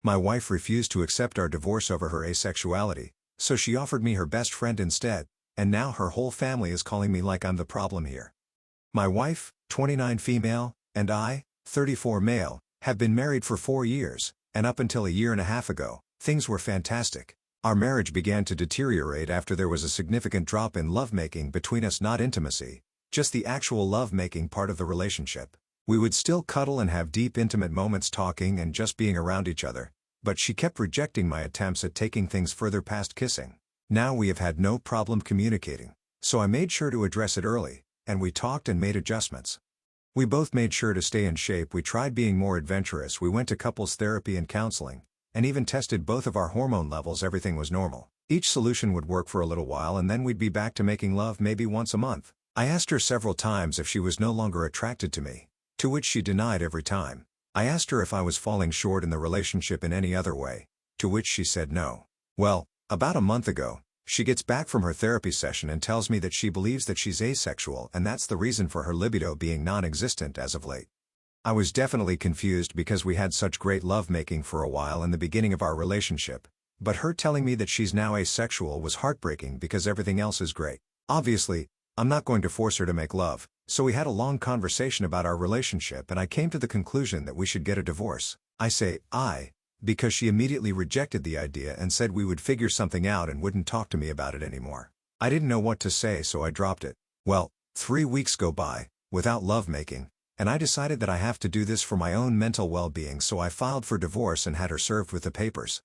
My wife refused to accept our divorce over her asexuality, so she offered me her best friend instead, and now her whole family is calling me like I'm the problem here. My wife, 29 female, and I, 34 male, have been married for 4 years, and up until a year and a half ago, things were fantastic. Our marriage began to deteriorate after there was a significant drop in lovemaking between us, not intimacy, just the actual lovemaking part of the relationship. We would still cuddle and have deep intimate moments talking and just being around each other, but she kept rejecting my attempts at taking things further past kissing. Now we have had no problem communicating, so I made sure to address it early, and we talked and made adjustments. We both made sure to stay in shape. We tried being more adventurous. We went to couples therapy and counseling, and even tested both of our hormone levels. Everything was normal. Each solution would work for a little while and then we'd be back to making love maybe once a month. I asked her several times if she was no longer attracted to me, to which she denied every time. I asked her if I was falling short in the relationship in any other way, to which she said no. Well, about a month ago, she gets back from her therapy session and tells me that she believes that she's asexual and that's the reason for her libido being non-existent as of late. I was definitely confused because we had such great lovemaking for a while in the beginning of our relationship, but her telling me that she's now asexual was heartbreaking because everything else is great. Obviously, I'm not going to force her to make love, so we had a long conversation about our relationship and I came to the conclusion that we should get a divorce. I say I, because she immediately rejected the idea and said we would figure something out and wouldn't talk to me about it anymore. I didn't know what to say, so I dropped it. Well, 3 weeks go by, without lovemaking, and I decided that I have to do this for my own mental well-being, so I filed for divorce and had her served with the papers.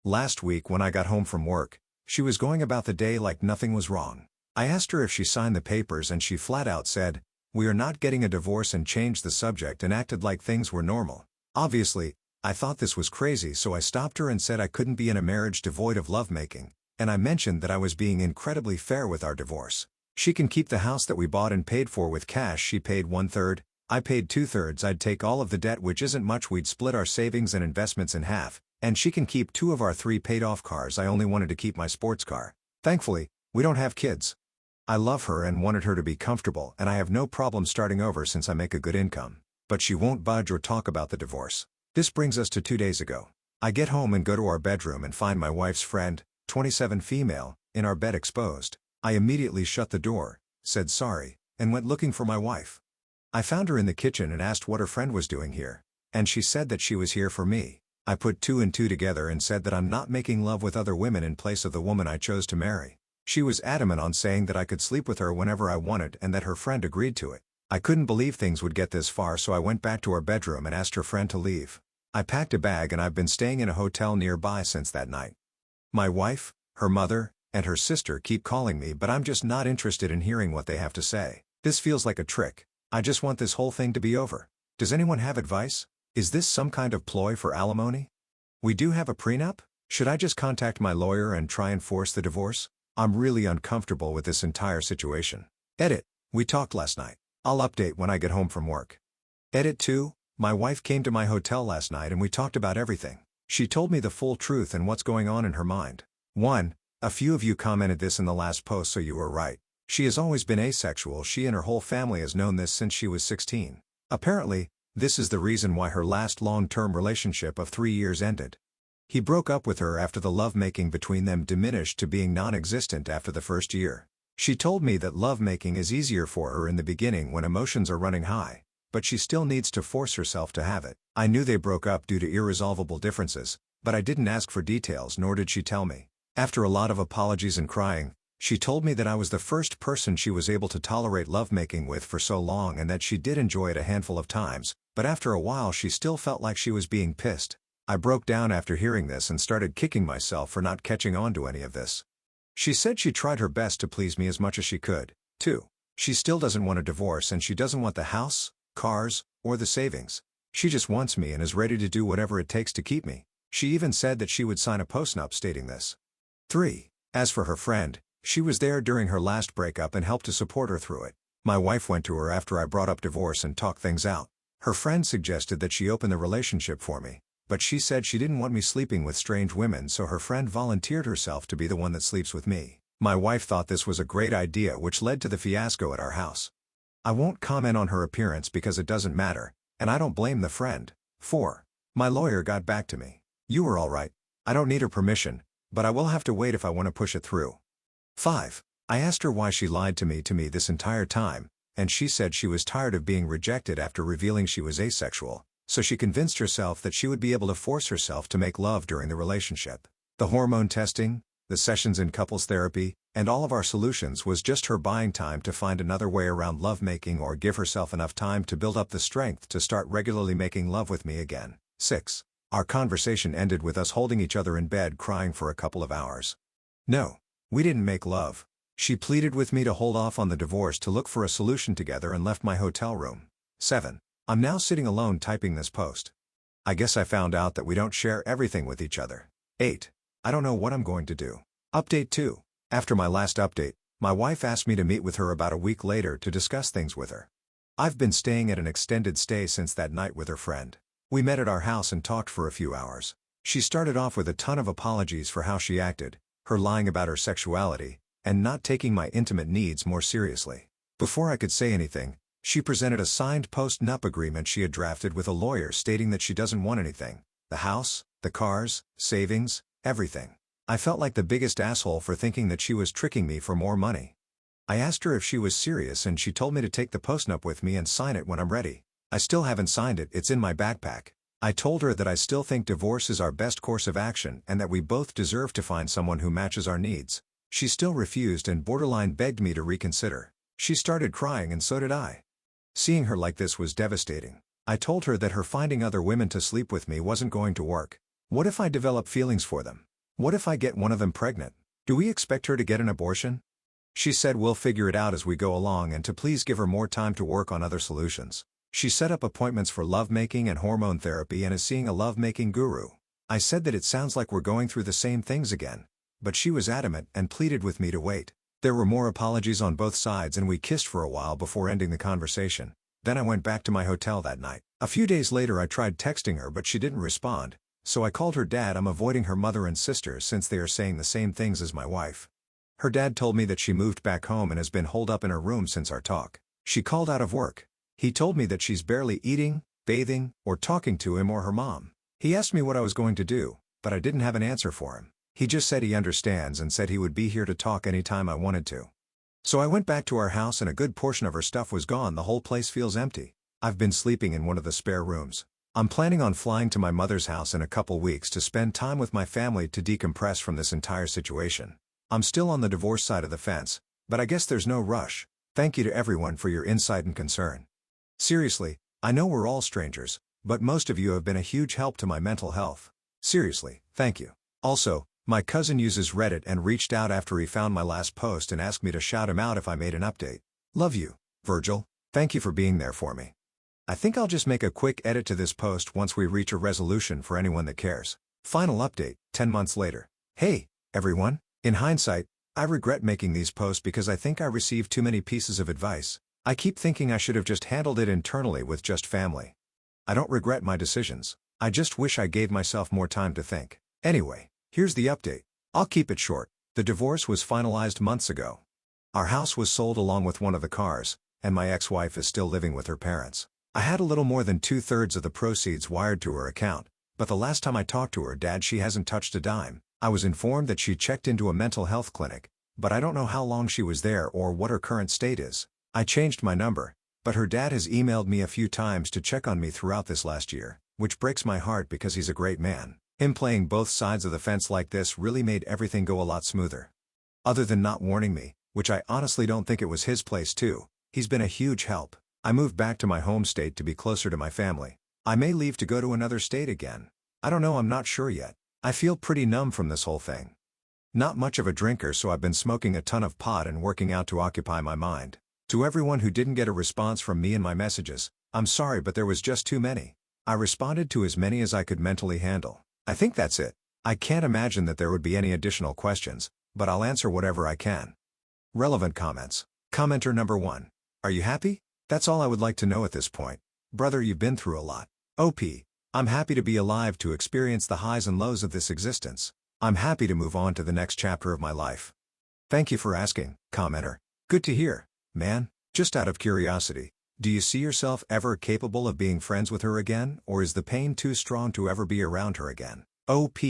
Last week when I got home from work, she was going about the day like nothing was wrong. I asked her if she signed the papers and she flat out said, "We are not getting a divorce," and changed the subject and acted like things were normal. Obviously, I thought this was crazy, so I stopped her and said I couldn't be in a marriage devoid of lovemaking, and I mentioned that I was being incredibly fair with our divorce. She can keep the house that we bought and paid for with cash. She paid 1/3, I paid 2/3. I'd take all of the debt, which isn't much. We'd split our savings and investments in half, and she can keep 2 of our 3 paid-off cars. I only wanted to keep my sports car. Thankfully, we don't have kids. I love her and wanted her to be comfortable, and I have no problem starting over since I make a good income. But she won't budge or talk about the divorce. This brings us to 2 days ago. I get home and go to our bedroom and find my wife's friend, 27 female, in our bed exposed. I immediately shut the door, said sorry, and went looking for my wife. I found her in the kitchen and asked what her friend was doing here, and she said that she was here for me. I put 2 and 2 together and said that I'm not making love with other women in place of the woman I chose to marry. She was adamant on saying that I could sleep with her whenever I wanted and that her friend agreed to it. I couldn't believe things would get this far, so I went back to our bedroom and asked her friend to leave. I packed a bag and I've been staying in a hotel nearby since that night. My wife, her mother, and her sister keep calling me, but I'm just not interested in hearing what they have to say. This feels like a trick. I just want this whole thing to be over. Does anyone have advice? Is this some kind of ploy for alimony? We do have a prenup? Should I just contact my lawyer and try and force the divorce? I'm really uncomfortable with this entire situation. Edit. We talked last night. I'll update when I get home from work. Edit 2. My wife came to my hotel last night and we talked about everything. She told me the full truth and what's going on in her mind. 1. A few of you commented this in the last post, so you were right. She has always been asexual. She and her whole family has known this since she was 16. Apparently, this is the reason why her last long-term relationship of 3 years ended. He broke up with her after the lovemaking between them diminished to being non-existent after the first year. She told me that lovemaking is easier for her in the beginning when emotions are running high, but she still needs to force herself to have it. I knew they broke up due to irresolvable differences, but I didn't ask for details, nor did she tell me. After a lot of apologies and crying, she told me that I was the first person she was able to tolerate lovemaking with for so long and that she did enjoy it a handful of times, but after a while she still felt like she was being pissed. I broke down after hearing this and started kicking myself for not catching on to any of this. She said she tried her best to please me as much as she could. 2. She still doesn't want a divorce and she doesn't want the house, cars, or the savings. She just wants me and is ready to do whatever it takes to keep me. She even said that she would sign a postnup stating this. 3. As for her friend, she was there during her last breakup and helped to support her through it. My wife went to her after I brought up divorce and talked things out. Her friend suggested that she open the relationship for me, but she said she didn't want me sleeping with strange women, so her friend volunteered herself to be the one that sleeps with me. My wife thought this was a great idea, which led to the fiasco at our house. I won't comment on her appearance because it doesn't matter, and I don't blame the friend. 4. My lawyer got back to me. You were alright. I don't need her permission, but I will have to wait if I want to push it through. 5. I asked her why she lied to me this entire time, and she said she was tired of being rejected after revealing she was asexual, so she convinced herself that she would be able to force herself to make love during the relationship. The hormone testing, the sessions in couples therapy, and all of our solutions was just her buying time to find another way around lovemaking or give herself enough time to build up the strength to start regularly making love with me again. 6. Our conversation ended with us holding each other in bed crying for a couple of hours. No, we didn't make love. She pleaded with me to hold off on the divorce to look for a solution together and left my hotel room. 7. I'm now sitting alone typing this post. I guess I found out that we don't share everything with each other. 8. I don't know what I'm going to do. Update 2. After my last update, my wife asked me to meet with her about a week later to discuss things with her. I've been staying at an extended stay since that night with her friend. We met at our house and talked for a few hours. She started off with a ton of apologies for how she acted, her lying about her sexuality, and not taking my intimate needs more seriously. Before I could say anything, she presented a signed post-nup agreement she had drafted with a lawyer stating that she doesn't want anything: the house, the cars, savings, everything. I felt like the biggest asshole for thinking that she was tricking me for more money. I asked her if she was serious and she told me to take the post-nup with me and sign it when I'm ready. I still haven't signed it, it's in my backpack. I told her that I still think divorce is our best course of action and that we both deserve to find someone who matches our needs. She still refused and borderline begged me to reconsider. She started crying and so did I. Seeing her like this was devastating. I told her that her finding other women to sleep with me wasn't going to work. What if I develop feelings for them? What if I get one of them pregnant? Do we expect her to get an abortion? She said we'll figure it out as we go along and to please give her more time to work on other solutions. She set up appointments for lovemaking and hormone therapy and is seeing a lovemaking guru. I said that it sounds like we're going through the same things again, but she was adamant and pleaded with me to wait. There were more apologies on both sides and we kissed for a while before ending the conversation. Then I went back to my hotel that night. A few days later I tried texting her but she didn't respond, so I called her dad. I'm avoiding her mother and sister since they are saying the same things as my wife. Her dad told me that she moved back home and has been holed up in her room since our talk. She called out of work. He told me that she's barely eating, bathing, or talking to him or her mom. He asked me what I was going to do, but I didn't have an answer for him. He just said he understands and said he would be here to talk anytime I wanted to. So I went back to our house and a good portion of her stuff was gone. The whole place feels empty. I've been sleeping in one of the spare rooms. I'm planning on flying to my mother's house in a couple weeks to spend time with my family to decompress from this entire situation. I'm still on the divorce side of the fence, but I guess there's no rush. Thank you to everyone for your insight and concern. Seriously, I know we're all strangers, but most of you have been a huge help to my mental health. Seriously, thank you. Also, my cousin uses Reddit and reached out after he found my last post and asked me to shout him out if I made an update. Love you, Virgil. Thank you for being there for me. I think I'll just make a quick edit to this post once we reach a resolution for anyone that cares. Final update, 10 months later. Hey, everyone. In hindsight, I regret making these posts because I think I received too many pieces of advice. I keep thinking I should have just handled it internally with just family. I don't regret my decisions. I just wish I gave myself more time to think. Anyway, here's the update. I'll keep it short. The divorce was finalized months ago. Our house was sold along with one of the cars, and my ex-wife is still living with her parents. I had a little more than 2/3 of the proceeds wired to her account, but the last time I talked to her dad she hasn't touched a dime. I was informed that she checked into a mental health clinic, but I don't know how long she was there or what her current state is. I changed my number, but her dad has emailed me a few times to check on me throughout this last year, which breaks my heart because he's a great man. Him playing both sides of the fence like this really made everything go a lot smoother. Other than not warning me, which I honestly don't think it was his place too, he's been a huge help. I moved back to my home state to be closer to my family. I may leave to go to another state again. I don't know, I'm not sure yet. I feel pretty numb from this whole thing. Not much of a drinker, so I've been smoking a ton of pot and working out to occupy my mind. To everyone who didn't get a response from me in my messages, I'm sorry, but there was just too many. I responded to as many as I could mentally handle. I think that's it. I can't imagine that there would be any additional questions, but I'll answer whatever I can. Relevant comments. Commenter number 1. Are you happy? That's all I would like to know at this point. Brother, you've been through a lot. OP. I'm happy to be alive to experience the highs and lows of this existence. I'm happy to move on to the next chapter of my life. Thank you for asking, commenter. Good to hear, man. Just out of curiosity, do you see yourself ever capable of being friends with her again, or is the pain too strong to ever be around her again? OP.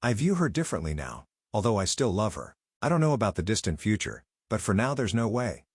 I view her differently now, although I still love her. I don't know about the distant future, but for now there's no way.